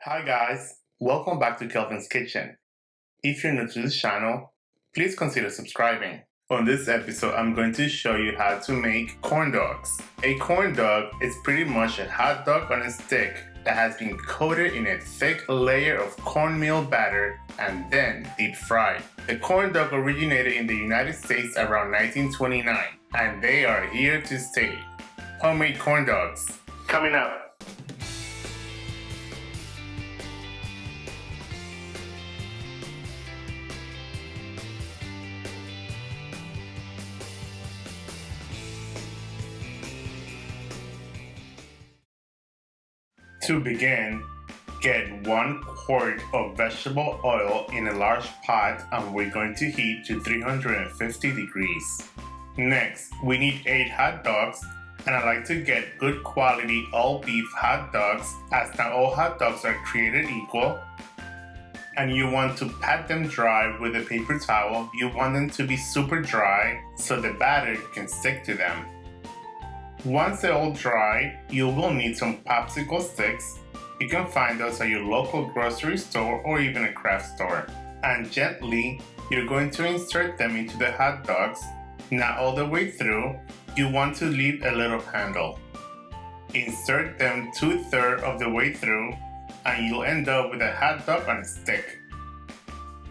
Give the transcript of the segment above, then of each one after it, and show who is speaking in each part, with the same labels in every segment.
Speaker 1: Hi guys, welcome back to Kelvin's Kitchen. If you're new to this channel, please consider subscribing. On this episode, I'm going to show you how to make corn dogs. A corn dog is pretty much a hot dog on a stick that has been coated in a thick layer of cornmeal batter and then deep fried. The corn dog originated in the United States around 1929, and they are here to stay. Homemade corn dogs. Coming up. To begin, get 1 quart of vegetable oil in a large pot and we're going to heat to 350 degrees. Next, we need 8 hot dogs, and I like to get good quality all beef hot dogs as not all hot dogs are created equal. And you want to pat them dry with a paper towel. You want them to be super dry so the batter can stick to them. Once they're all dry, you will need some popsicle sticks. You can find those at your local grocery store or even a craft store. And gently, you're going to insert them into the hot dogs. Not all the way through, you want to leave a little handle. Insert them 2/3 of the way through, and you'll end up with a hot dog on a stick.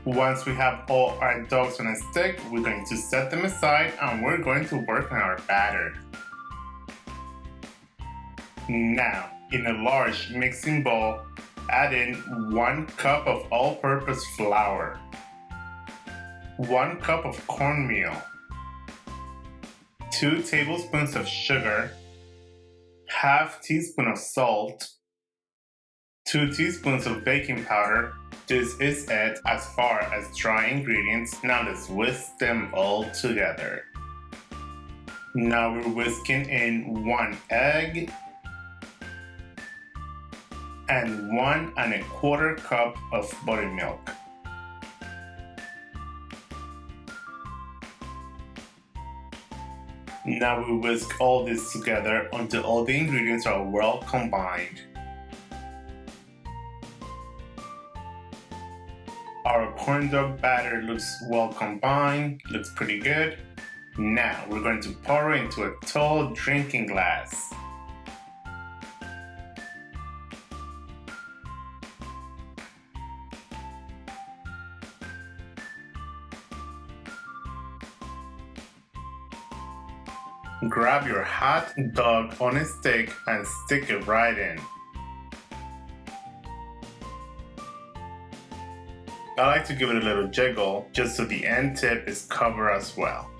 Speaker 1: Once we have all our dogs on a stick, we're going to set them aside and we're going to work on our batter. Now, in a large mixing bowl, add in 1 cup of all-purpose flour, 1 cup of cornmeal, 2 tablespoons of sugar, ½ teaspoon of salt, 2 teaspoons of baking powder. This is it as far as dry ingredients. Now let's whisk them all together. Now we're whisking in 1 egg, and 1 1/4 cup of buttermilk. Now we whisk all this together until all the ingredients are well combined. Our corn dog batter looks well combined, looks pretty good. Now we're going to pour it into a tall drinking glass. Grab your hot dog on a stick and stick it right in. I like to give it a little jiggle just so the end tip is covered as well.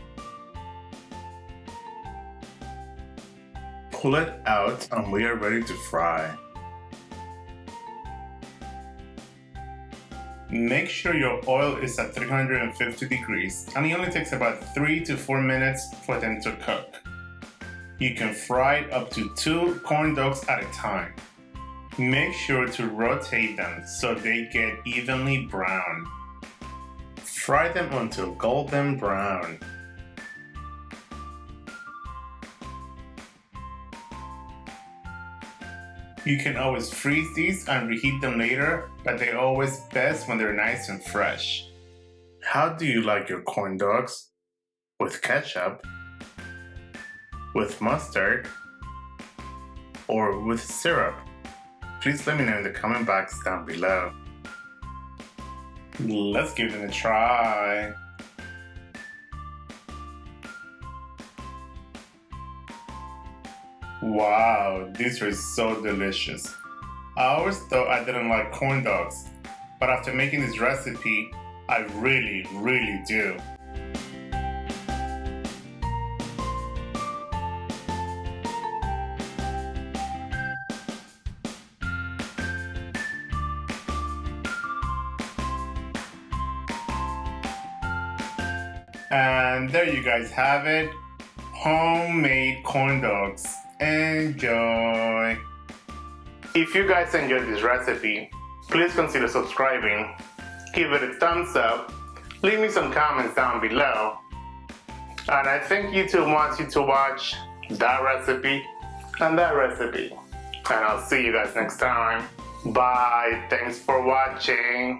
Speaker 1: Pull it out and we are ready to fry. Make sure your oil is at 350 degrees and it only takes about 3 to 4 minutes for them to cook. You can fry up to 2 corn dogs at a time. Make sure to rotate them so they get evenly brown. Fry them until golden brown. You can always freeze these and reheat them later, but they're always best when they're nice and fresh. How do you like your corn dogs? With ketchup? With mustard? Or with syrup? Please let me know in the comment box down below. Let's give them a try. Wow, these are so delicious. I always thought I didn't like corn dogs, but after making this recipe, I really do. And there you guys have it, homemade corn dogs. Enjoy! If you guys enjoyed this recipe, please consider subscribing, give it a thumbs up, leave me some comments down below, and I think YouTube wants you to watch that recipe and that recipe. And I'll see you guys next time. Bye. Thanks for watching.